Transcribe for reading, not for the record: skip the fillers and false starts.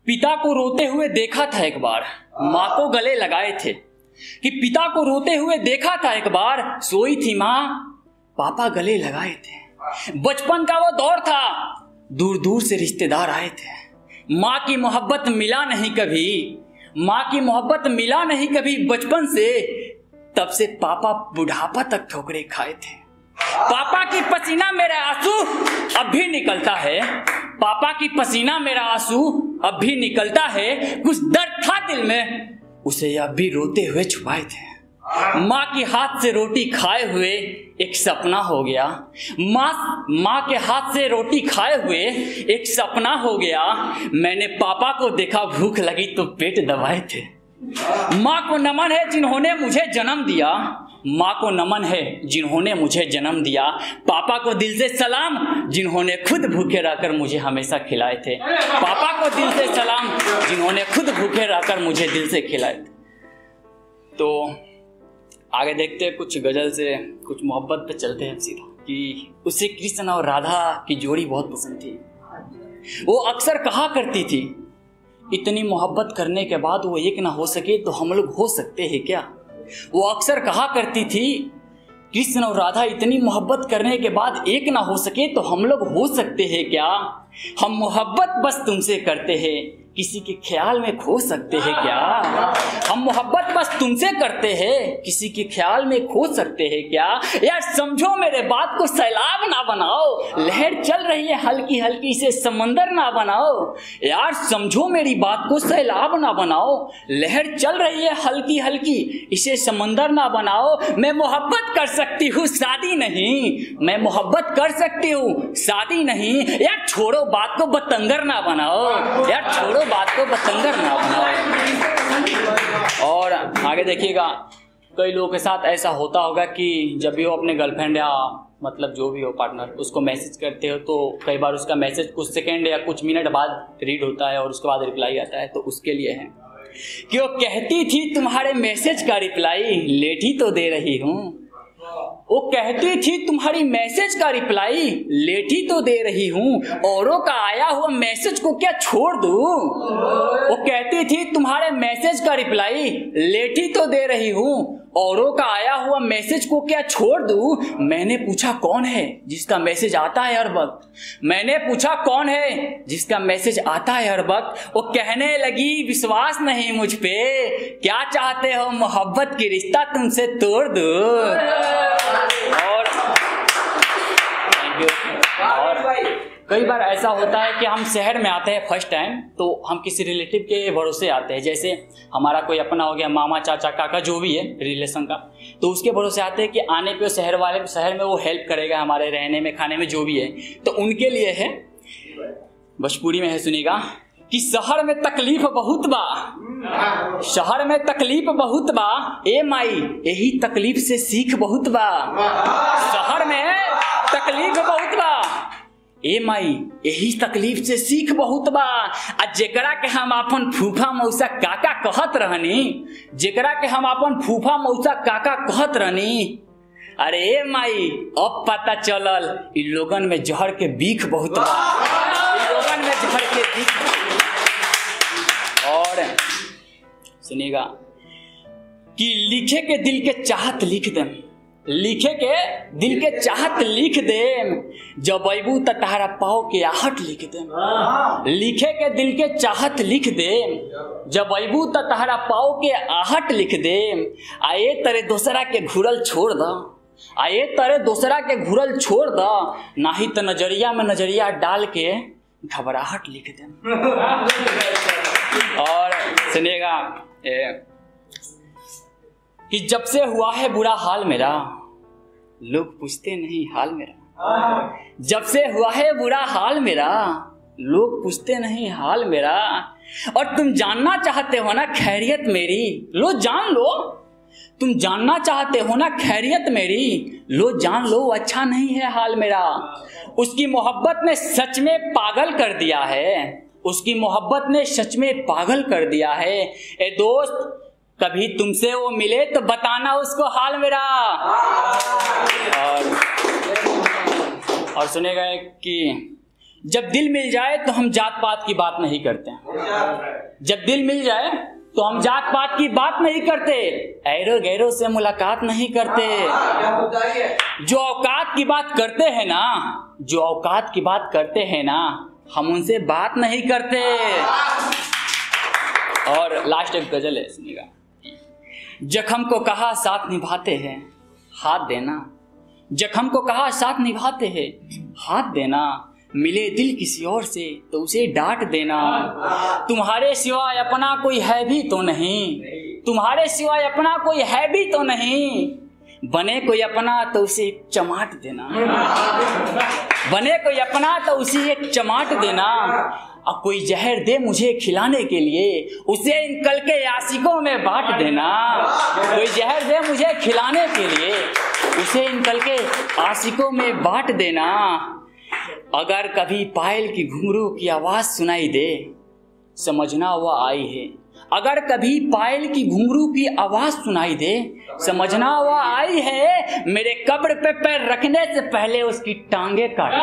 पिता को रोते हुए देखा था एक बार, माँ को गले लगाए थे। कि पिता को रोते हुए देखा था एक बार, सोई थी माँ, पापा गले लगाए थे। बचपन का वो दौर था, दूर दूर से रिश्तेदार आए थे। माँ की मोहब्बत मिला नहीं कभी, माँ की मोहब्बत मिला नहीं कभी बचपन से। तब से पापा बुढ़ापा तक ठोकरे खाए थे। पापा की पसीना मेरा आंसू अब भी निकलता है, पापा की पसीना मेरा आंसू अब भी निकलता है। कुछ दर्द था दिल में, उसे अब भी रोते हुए छुपाए थे। माँ की हाथ से रोटी खाए हुए एक सपना हो गया, माँ के हाथ से रोटी खाए हुए एक सपना हो गया। मैंने पापा को देखा, भूख लगी तो पेट दबाए थे। माँ को नमन है जिन्होंने मुझे जन्म दिया, माँ को नमन है जिन्होंने मुझे जन्म दिया। पापा को दिल से सलाम जिन्होंने खुद भूखे रहकर मुझे हमेशा खिलाए थे। पापा को दिल से सलाम जिन्होंने खुद भूखे रहकर मुझे दिल से खिलाए थे। तो आगे देखते हैं, कुछ गजल से कुछ मोहब्बत पे चलते हैं सीधा। कि उसे कृष्ण और राधा की जोड़ी बहुत पसंद थी। वो अक्सर कहा करती थी, इतनी मोहब्बत करने के बाद वो एक ना हो सके तो हम लोग हो सकते हैं क्या। वो अक्सर कहा करती थी, कृष्ण और राधा इतनी मोहब्बत करने के बाद एक ना हो सके तो हम लोग हो सकते हैं क्या। हम मोहब्बत बस तुमसे करते हैं, किसी के ख्याल में खो सकते हैं क्या। हम मोहब्बत बस तुमसे करते हैं, किसी के ख्याल में खो सकते हैं क्या। यार समझो मेरे बात को, सैलाब ना बनाओ, लहर चल रही है हल्की हल्की से समंदर ना बनाओ। यार समझो मेरी बात को, सैलाब ना बनाओ, लहर चल रही है हल्की हल्की, इसे समंदर ना बनाओ। मैं मोहब्बत कर सकती हूँ शादी नहीं, मैं मोहब्बत कर सकती हूँ शादी नहीं। यार छोड़ो बात को बतंगर ना बनाओ, यार छोड़ो बात को बतंगर ना बनाओ। और आगे देखिएगा, कई लोगों के साथ ऐसा होता होगा कि जब भी वो अपने गर्लफ्रेंड या मतलब जो भी हो पार्टनर, उसको मैसेज करते हो तो कई बार उसका मैसेज कुछ सेकंड या कुछ मिनट बाद रीड होता है और उसके बाद रिप्लाई आता है। तो उसके लिए है कि वो कहती थी तुम्हारे मैसेज का रिप्लाई लेट ही तो दे रही हूँ। वो कहती थी तुम्हारी मैसेज का रिप्लाई लेट ही तो दे रही हूँ, औरों का आया हुआ मैसेज को क्या छोड़ दूँ। वो कहती थी तुम्हारे मैसेज का रिप्लाई लेट ही तो दे रही हूँ, औरों का आया हुआ मैसेज को क्या छोड़ दूँ। मैंने पूछा कौन है जिसका मैसेज आता है हर वक्त, मैंने पूछा कौन है जिसका मैसेज आता है हर वक्त। वो कहने लगी विश्वास नहीं मुझ पे, क्या चाहते हो मोहब्बत की रिश्ता तुमसे तोड़ दूँ। और कई बार ऐसा होता है कि हम शहर में आते हैं फर्स्ट टाइम, तो हम किसी रिलेटिव के भरोसे आते हैं। जैसे हमारा कोई अपना हो गया, मामा चाचा काका जो भी है रिलेशन का, तो उसके भरोसे आते हैं कि आने पे शहर में वो हेल्प करेगा हमारे रहने में खाने में जो भी है। तो उनके लिए है, भोजपुरी में है, सुनिएगा कि शहर में तकलीफ बहुत बा, शहर में तकलीफ बहुत बा, ए माई यही तकलीफ से सीख बहुत बा। शहर में तकलीफ बहुत बा, ए माई यही तकलीफ से सीख बहुत बा। आ जेकरा के हम अपन फूफा मौसा काका कहत रहनी, जेकरा के हम अपन फूफा मौसा काका कहत रहनी, अरे माई अब पता चलल इन लोगन में जहर के बीख बहुत बा, इन लोगन में जहर के बीख। और सुनिएगा कि लिखे के दिल के चाहत लिख देम, लिखे के दिल के चाहत लिख देम, जब अबू तहारा पाओ के आहट लिख देम। लिखे के दिल के चाहत लिख देम, जब अबू तहारा पाओ के आहट लिख देम। आए तरे दूसरा के घुरल छोड़ दा, आए तरे दूसरा के घुरल छोड़ दा, नाही तो नजरिया में नजरिया डाल के घबराहट लिख देम। और सुनिएगा कि जब से हुआ है बुरा हाल मेरा, लोग पूछते नहीं हाल मेरा। जब से हुआ है बुरा हाल मेरा, लोग पूछते नहीं हाल मेरा। और तुम जानना चाहते हो ना खैरियत मेरी, लो जान लो। तुम जानना चाहते हो ना खैरियत मेरी, लो जान लो अच्छा नहीं है हाल मेरा। उसकी मोहब्बत ने सच में पागल कर दिया है, उसकी मोहब्बत ने सच में पागल कर दिया है। ए दोस्त कभी तुमसे वो मिले तो बताना उसको हाल मेरा। और सुनेगा कि जब दिल मिल जाए तो हम जात पात की बात नहीं करते। जब दिल मिल जाए तो हम जात पात की बात नहीं करते, ऐरो गैरो से मुलाकात नहीं करते। जो औकात की बात करते हैं ना, जो औकात की बात करते हैं ना, हम उनसे बात नहीं करते। और लास्ट एक गजल है, सुनिएगा। जख्म को कहा साथ निभाते हैं हाथ देना, जख्म को कहा साथ निभाते हैं हाथ देना, मिले दिल किसी और से तो उसे डांट देना। तुम्हारे सिवाय अपना कोई है भी तो नहीं, तुम्हारे सिवाय अपना कोई है भी तो नहीं, बने कोई अपना तो उसे एक चमाट देना, बने कोई अपना तो उसे एक चमाट देना। अब कोई जहर दे मुझे खिलाने के लिए, उसे इन कल के आशिकों में बांट देना। कोई जहर दे मुझे खिलाने के लिए, उसे इन कल के आशिकों में बांट देना। अगर कभी पायल की घुंघरू की आवाज सुनाई दे, समझना वह आई है। अगर कभी पायल की घुंघरू की आवाज सुनाई दे, समझना वह आई है। मेरे कब्र पे पैर रखने से पहले उसकी टांगे काट।